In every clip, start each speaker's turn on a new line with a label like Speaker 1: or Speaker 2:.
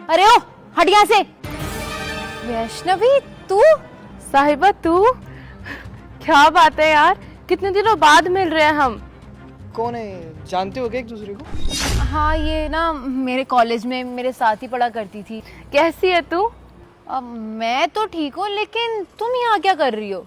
Speaker 1: अरे ओ हट यहाँ से। वैष्णवी तू?
Speaker 2: साहिबा तू? क्या बात है यार, कितने दिनों बाद मिल रहे हैं हम।
Speaker 3: कौन है, जानते हो क्या एक दूसरे को?
Speaker 1: हाँ ये ना मेरे कॉलेज में मेरे साथ ही पढ़ा करती थी।
Speaker 2: कैसी है तू?
Speaker 1: मैं तो ठीक हूँ, लेकिन तुम यहाँ क्या कर रही हो?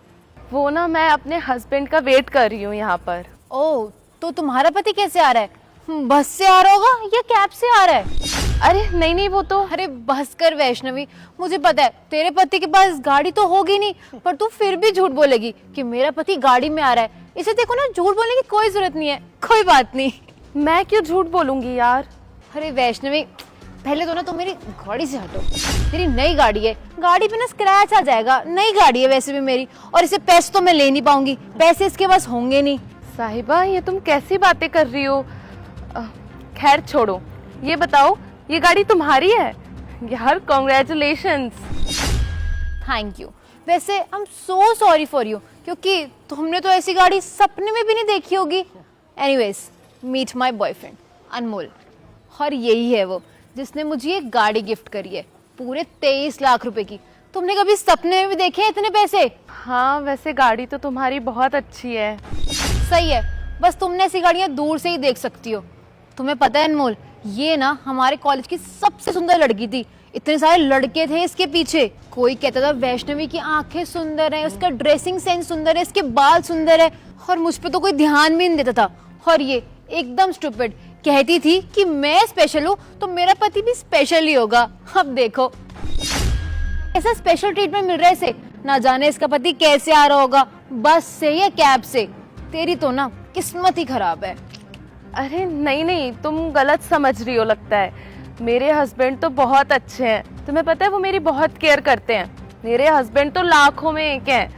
Speaker 2: वो ना मैं अपने हस्बैंड का वेट कर रही हूँ यहाँ पर।
Speaker 1: ओह, तो तुम्हारा पति कैसे आ रहा है? बस से आ रहा होगा या कैब से आ रहा है?
Speaker 2: अरे नहीं नहीं, वो तो
Speaker 1: अरे बस कर वैष्णवी, मुझे पता है तेरे पति के पास गाड़ी तो होगी नहीं, पर तू फिर भी झूठ बोलेगी कि मेरा पति गाड़ी में आ रहा है। इसे देखो ना, झूठ बोलने की कोई जरूरत नहीं है। कोई बात नहीं।
Speaker 2: मैं क्यों झूठ बोलूंगी यार।
Speaker 1: अरे वैष्णवी, पहले तो ना तुम मेरी गाड़ी से हटो। मेरी नई गाड़ी है, गाड़ी पे ना स्क्रैच आ जाएगा। नई गाड़ी है वैसे भी मेरी, और इसे पैसे तो मैं ले नहीं पाऊंगी, पैसे इसके पास होंगे नहीं।
Speaker 2: साहिबा ये तुम कैसी बातें कर रही हो। खैर छोड़ो, ये बताओ ये गाड़ी तुम्हारी है? यार कॉन्ग्रेचुलेशंस।
Speaker 1: Thank you. वैसे I am so sorry for you, क्योंकि तुमने तो ऐसी गाड़ी सपने में भी नहीं देखी होगी। एनीवेज, मीट माय बॉयफ्रेंड अनमोल। और यही है वो जिसने मुझे ये गाड़ी गिफ्ट करी है, पूरे 23 लाख रुपए की। तुमने कभी सपने में भी देखे हैं इतने पैसे?
Speaker 2: हाँ वैसे गाड़ी तो तुम्हारी बहुत अच्छी है।
Speaker 1: सही है, बस तुमने ऐसी गाड़ियां दूर से ही देख सकती हो। तुम्हें पता है अनमोल, ये ना हमारे कॉलेज की सबसे सुंदर लड़की थी। इतने सारे लड़के थे इसके पीछे। कोई कहता था वैष्णवी की आंखें सुंदर है, उसका ड्रेसिंग सेंस सुंदर है, इसके बाल सुंदर है, और मुझ पे तो कोई ध्यान भी नहीं देता था। और ये एकदम स्टूपिड कहती थी कि मैं स्पेशल हूँ तो मेरा पति भी स्पेशल ही होगा। अब देखो ऐसा स्पेशल ट्रीटमेंट मिल रहा है इसे। ना जाने इसका पति कैसे आ रहा होगा, बस से या कैब से। तेरी तो ना किस्मत ही खराब है।
Speaker 2: अरे नहीं नहीं, तुम गलत समझ रही हो लगता है। मेरे हस्बैंड तो बहुत अच्छे हैं। तुम्हें पता है वो मेरी बहुत केयर करते हैं। मेरे हस्बैंड तो लाखों में एक हैं।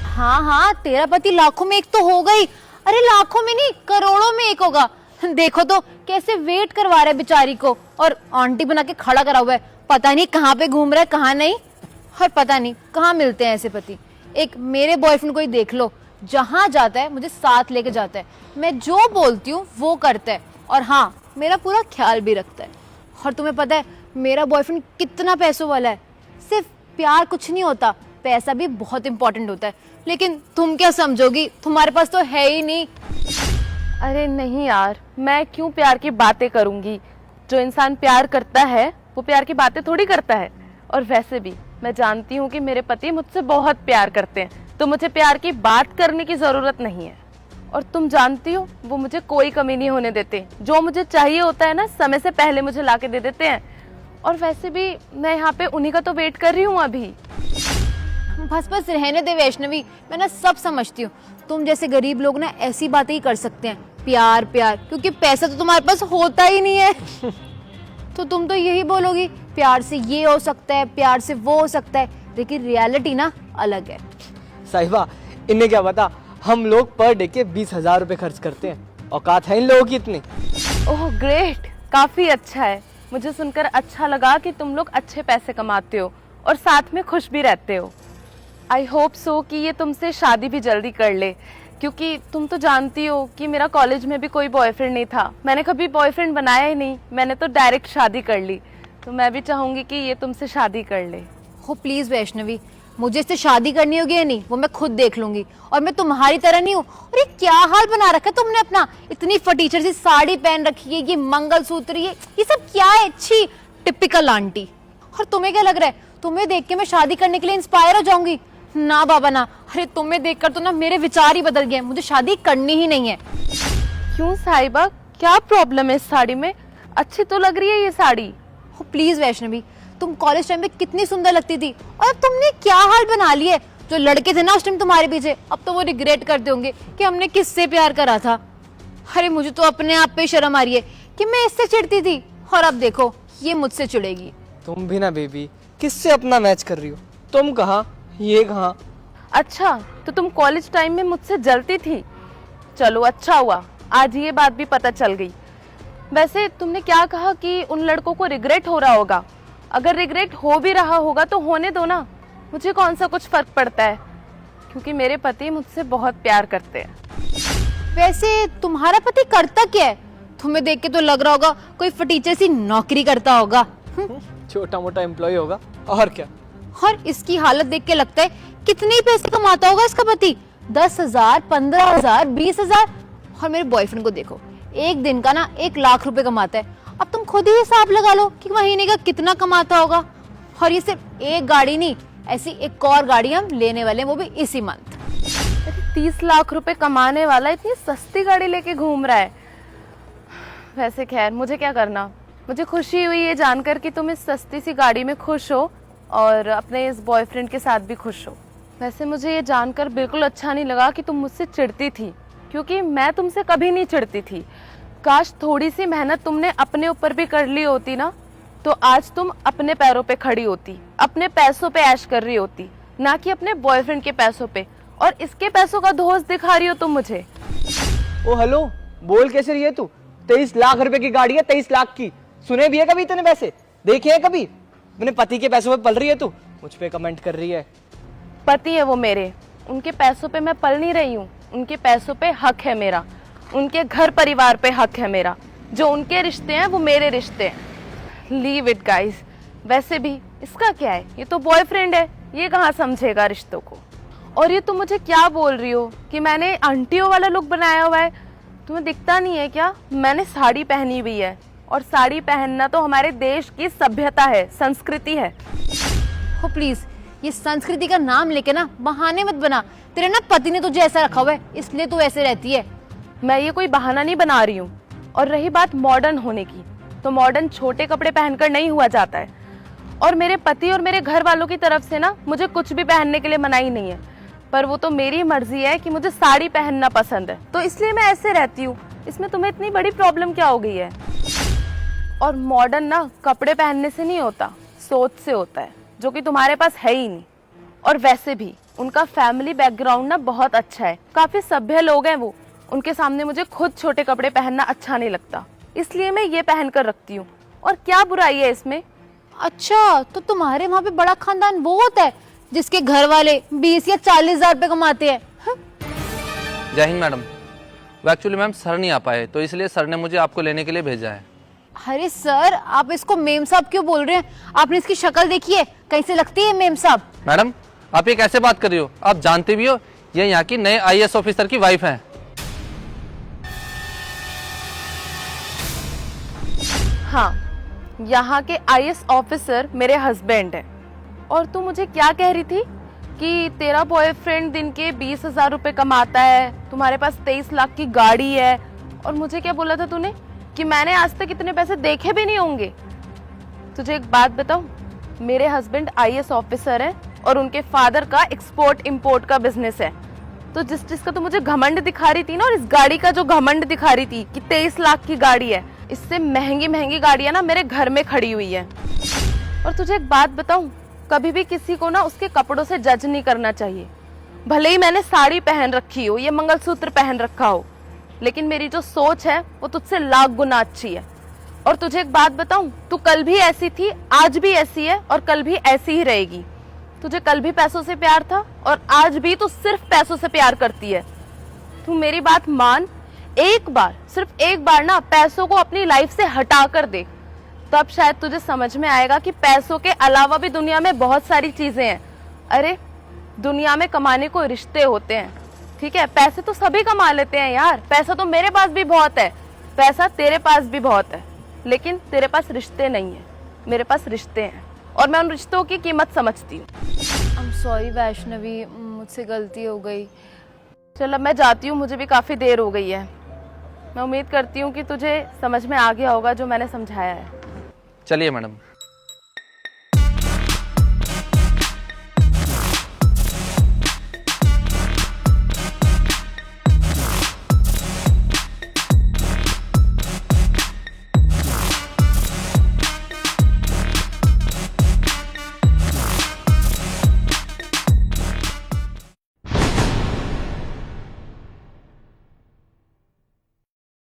Speaker 1: हाँ हाँ, तेरा पति लाखों में एक तो होगा ही। अरे लाखों में नहीं, करोड़ों में एक होगा। देखो तो कैसे वेट करवा रहा है बेचारी को, और आंटी बना के खड़ा करा हुआ है। पता नहीं कहाँ पे घूम रहा है कहाँ नहीं, और पता नहीं कहाँ मिलते हैं ऐसे पति। एक मेरे बॉयफ्रेंड को ही देख लो, जहाँ जाता है मुझे साथ लेके जाता है। मैं जो बोलती हूँ वो करता है, और हाँ मेरा पूरा ख्याल भी रखता है। और तुम्हें पता है मेरा बॉयफ्रेंड कितना पैसों वाला है। सिर्फ प्यार कुछ नहीं होता, पैसा भी बहुत इंपॉर्टेंट होता है। लेकिन तुम क्या समझोगी, तुम्हारे पास तो है ही नहीं।
Speaker 2: अरे नहीं यार, मैं क्यों प्यार की बातें करूंगी। जो इंसान प्यार करता है वो प्यार की बातें थोड़ी करता है। और वैसे भी मैं जानती हूँ कि मेरे पति मुझसे बहुत प्यार करते हैं, तो मुझे प्यार की बात करने की जरूरत नहीं है। और तुम जानती हो वो मुझे कोई कमी नहीं होने देते। जो मुझे चाहिए होता है ना, समय से पहले मुझे ला के दे देते हैं। और वैसे भी मैं यहाँ पे उन्हीं का तो वेट कर रही हूँ अभी।
Speaker 1: बस बस रहने दे वैष्णवी, मैं ना सब समझती हूँ। तुम जैसे गरीब लोग ना ऐसी बातें ही कर सकते हैं, प्यार प्यार, क्योंकि पैसा तो तुम्हारे पास होता ही नहीं है। तो तुम तो यही बोलोगी प्यार से ये हो सकता है, प्यार से वो हो सकता है, लेकिन रियलिटी ना अलग है।
Speaker 3: साहिबा, इन्हें क्या पता, हम लोग पर डे के 20,000 रुपए खर्च करते हैं। औकात है इन लोगों की इतनी।
Speaker 2: ओह ग्रेट, काफी अच्छा है। मुझे सुनकर अच्छा लगा कि तुम लोग अच्छे पैसे कमाते हो और साथ में खुश भी रहते हो। आई होप सो कि ये तुमसे शादी भी जल्दी कर ले, क्योंकि तुम तो जानती हो कि मेरा कॉलेज में भी कोई बॉयफ्रेंड नहीं था। मैंने कभी बॉयफ्रेंड बनाया ही नहीं, मैंने तो डायरेक्ट शादी कर ली। तो मैं भी चाहूंगी कि ये तुमसे शादी कर ले।
Speaker 1: हो प्लीज वैष्णवी, मुझे इससे शादी करनी होगी या नहीं वो मैं खुद देख लूंगी। और मैं तुम्हारी तरह नहीं हूँ। और ये क्या हाल बना रखा है तुमने अपना, इतनी फटीचर सी साड़ी पहन रखी है, ये मंगलसूत्र, ये सब क्या है? अच्छी टिपिकल आंटी। और तुम्हें क्या लग रहा है, तुम्हें देख के मैं शादी करने के लिए इंस्पायर हो जाऊंगी? ना बाबा ना। अरे तुम्हें देखकर तो ना मेरे विचार ही बदल गए, मुझे शादी करनी ही नहीं है।
Speaker 2: क्यों साहिबा, क्या प्रॉब्लम है इस साड़ी में? अच्छी तो लग रही है ये साड़ी।
Speaker 1: हो प्लीज वैष्णवी, तुम कॉलेज टाइम में कितनी सुंदर लगती थी, और अब तुमने क्या हाल बना लिया है। जो लड़के थे ना उस टाइम तुम्हारे पीछे, अब तो वो रिग्रेट करते होंगे कि हमने किससे प्यार करा था। अरे मुझे तो अपने आप पे शर्म आ रही है कि मैं इससे चिढ़ती थी, और अब देखो ये मुझसे चिढ़ेगी।
Speaker 3: तुम भी ना बेबी, किससे अपना मैच कर रही हो? तुम कहाँ, ये कहाँ?
Speaker 2: अच्छा तो तुम कॉलेज टाइम में मुझसे जलती थी। चलो अच्छा हुआ, आज ये बात भी पता चल गई। वैसे तुमने क्या कहा कि उन लड़कों को रिग्रेट हो रहा होगा। अगर रिग्रेट हो भी रहा होगा तो होने दो ना, मुझे कौन सा कुछ फर्क पड़ता है, क्योंकि मेरे पति मुझसे बहुत प्यार करते हैं।
Speaker 1: वैसे तुम्हारा पति करता क्या है? तुम्हें देख के तो लग रहा होगा कोई फटीचर सी नौकरी करता होगा।
Speaker 3: छोटा मोटा एम्प्लॉय होगा और क्या।
Speaker 1: और इसकी हालत देख के लगता है कितने पैसे कमाता होगा इसका पति। 10,000, 15,000, 20,000। और मेरे बॉयफ्रेंड को देखो, एक दिन का ना 1 लाख रुपए कमाता है। अब तुम खुद ही हिसाब लगा लो कि महीने का कितना कमाता होगा। और ये सिर्फ एक गाड़ी नहीं, ऐसी एक और गाड़ी हम लेने वाले हैं, वो भी इसी मंथ।
Speaker 2: 30 लाख रुपए कमाने वाला इतनी सस्ती गाड़ी लेके घूम रहा है। वैसे खैर मुझे क्या करना, मुझे खुशी हुई ये जानकर कि तुम इस सस्ती सी गाड़ी में खुश हो और अपने इस बॉयफ्रेंड के साथ भी खुश हो। वैसे मुझे ये जानकर बिल्कुल अच्छा नहीं लगा कि तुम मुझसे चिढ़ती थी, क्योंकि मैं तुमसे कभी नहीं चिढ़ती थी। काश थोड़ी सी मेहनत तुमने अपने ऊपर भी कर ली होती ना, तो आज तुम अपने पैरों पे खड़ी होती, अपने पैसों पे ऐश कर रही होती, ना कि अपने बॉयफ्रेंड के पैसों पे। और इसके पैसों का धोस दिखा रही हो तुम मुझे।
Speaker 3: ओ हेलो, बोल कैसे रही है तू? 23 लाख रुपए की गाड़ी है, 23 लाख की। सुने भी है कभी इतने पैसे? देखे है कभी? अपने पति के पैसों पे पल रही है तू, मुझ पे कमेंट कर रही है।
Speaker 2: पति है वो मेरे, उनके पैसों पे मैं पल नहीं रही हूँ। उनके पैसों पे हक है मेरा, उनके घर परिवार पे हक है मेरा। जो उनके रिश्ते हैं वो मेरे रिश्ते हैं। Leave it guys. वैसे भी इसका क्या है, ये तो बॉयफ्रेंड है, ये कहाँ समझेगा रिश्तों को। और ये तुम मुझे क्या बोल रही हो कि मैंने आंटियों वाला लुक बनाया हुआ है? तुम्हें दिखता नहीं है क्या? मैंने साड़ी पहनी हुई है, और साड़ी पहनना तो हमारे देश की सभ्यता है, संस्कृति है।
Speaker 1: हो प्लीज, ये संस्कृति का नाम लेके ना बहाने मत बना। तेरे ना पति ने तुझे ऐसा रखा हुआ है, इसलिए तू ऐसे रहती है।
Speaker 2: मैं ये कोई बहाना नहीं बना रही हूँ। और रही बात मॉडर्न होने की, तो मॉडर्न छोटे कपड़े पहनकर नहीं हुआ जाता है। और मेरे पति और मेरे घर वालों की तरफ से ना मुझे कुछ भी पहनने के लिए मनाही नहीं है, पर वो तो मेरी मर्जी है कि मुझे साड़ी पहनना पसंद है, तो इसलिए मैं ऐसे रहती हूँ। इसमें तुम्हें इतनी बड़ी प्रॉब्लम क्या हो गई है? और मॉडर्न ना कपड़े पहनने से नहीं होता, सोच से होता है, जो कि तुम्हारे पास है ही नहीं। और वैसे भी उनका फैमिली बैकग्राउंड ना बहुत अच्छा है, काफी सभ्य लोग हैं वो। उनके सामने मुझे खुद छोटे कपड़े पहनना अच्छा नहीं लगता, इसलिए मैं ये पहन कर रखती हूँ। और क्या बुराई है इसमें?
Speaker 1: अच्छा, तो तुम्हारे वहाँ पे बड़ा खानदान वो होता है जिसके घर वाले 20 या 40,000 रुपए कमाते हैं?
Speaker 4: जय हिंद मैडम। वो एक्चुअली मैम सर नहीं आ पाए, तो इसलिए सर ने मुझे आपको लेने के लिए भेजा है।
Speaker 1: अरे सर, आप इसको मेम साहब क्यों बोल रहे हैं? आपने इसकी शक्ल देखी है? कहीं से लगती है मेम साहब?
Speaker 4: मैडम आप ये कैसे बात कर रही हो? आप जानते भी हो ये यहाँ की नए IAS ऑफिसर की वाइफ हैं।
Speaker 2: हाँ, यहाँ के IAS ऑफिसर मेरे हस्बैंड है। और तू मुझे क्या कह रही थी कि तेरा बॉयफ्रेंड दिन के 20,000 रुपए कमाता है, तुम्हारे पास 23 लाख की गाड़ी है, और मुझे क्या बोला था तूने कि मैंने आज तक इतने पैसे देखे भी नहीं होंगे। तुझे एक बात बताऊं, मेरे हस्बैंड IAS ऑफिसर है और उनके फादर का एक्सपोर्ट इंपोर्ट का बिजनेस है। तो जिस चीज का तू मुझे घमंड दिखा रही थी ना, और इस गाड़ी का जो घमंड दिखा रही थी कि 23 लाख की गाड़ी है, इससे महंगी महंगी गाड़ियां ना मेरे घर में खड़ी हुई है। और तुझे एक बात बताऊं, कभी भी किसी को ना उसके कपड़ों से जज नहीं करना चाहिए। भले ही मैंने साड़ी पहन रखी हो, ये मंगलसूत्र पहन रखा हो, लेकिन मेरी जो सोच है वो तुझसे लाख गुना अच्छी है। और तुझे एक बात बताऊं, तू कल भी ऐसी थी, आज भी ऐसी है, और कल भी ऐसी ही रहेगी। तुझे कल भी पैसों से प्यार था, और आज भी तू सिर्फ पैसों से प्यार करती है। तू मेरी बात मान, एक बार, सिर्फ एक बार ना पैसों को अपनी लाइफ से हटा कर देख, तब शायद तुझे समझ में आएगा कि पैसों के अलावा भी दुनिया में बहुत सारी चीजें हैं। अरे दुनिया में कमाने को रिश्ते होते हैं, ठीक है? पैसे तो सभी कमा लेते हैं यार, पैसा तो मेरे पास भी बहुत है, पैसा तेरे पास भी बहुत है, लेकिन तेरे पास रिश्ते नहीं है। मेरे पास रिश्ते हैं, और मैं उन रिश्तों की कीमत समझती हूँ।
Speaker 1: आई एम सॉरी वैष्णवी, मुझसे गलती हो गई।
Speaker 2: चल अब मैं जाती हूँ, मुझे भी काफी देर हो गई है। मैं उम्मीद करती हूँ कि तुझे समझ में आ गया होगा जो मैंने समझाया है।
Speaker 4: चलिए मैडम।